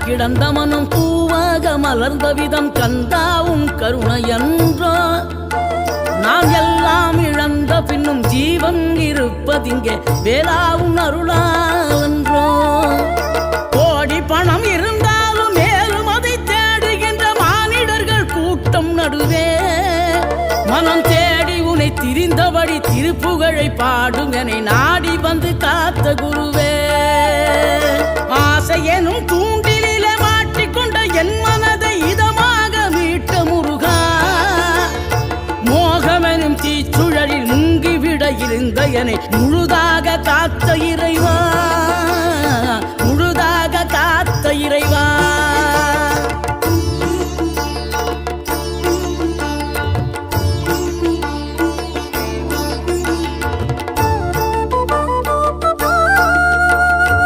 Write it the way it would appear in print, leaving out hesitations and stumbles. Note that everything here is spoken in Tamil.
கிடந்த மனம் பூவாக மலர்ந்த விதம் கந்தாவும் கருணையன்றோ நாம் எல்லாம் இழந்த பின்னும் ஜீவன் இருப்பதிங்கே வேளாவும் அருளாவென்றோ கோடி பணம் இருந்தாலும் மேலும் அதை தேடுகின்ற மானிடர்கள் கூட்டம் நடுவே மனம் தேடி உனை திரிந்தபடி திருப்புகழை பாடும் என்னை நாடி வந்து காத்த குருவே ஆசை எனும் தூண்டிலே மாட்டிக்கொண்ட என் மனதை இதமாக மீட்ட முருகா மோகமெனும் தீச்சுழலில் முங்கிவிட இருந்த என்னை முழுதாக காத்த இறை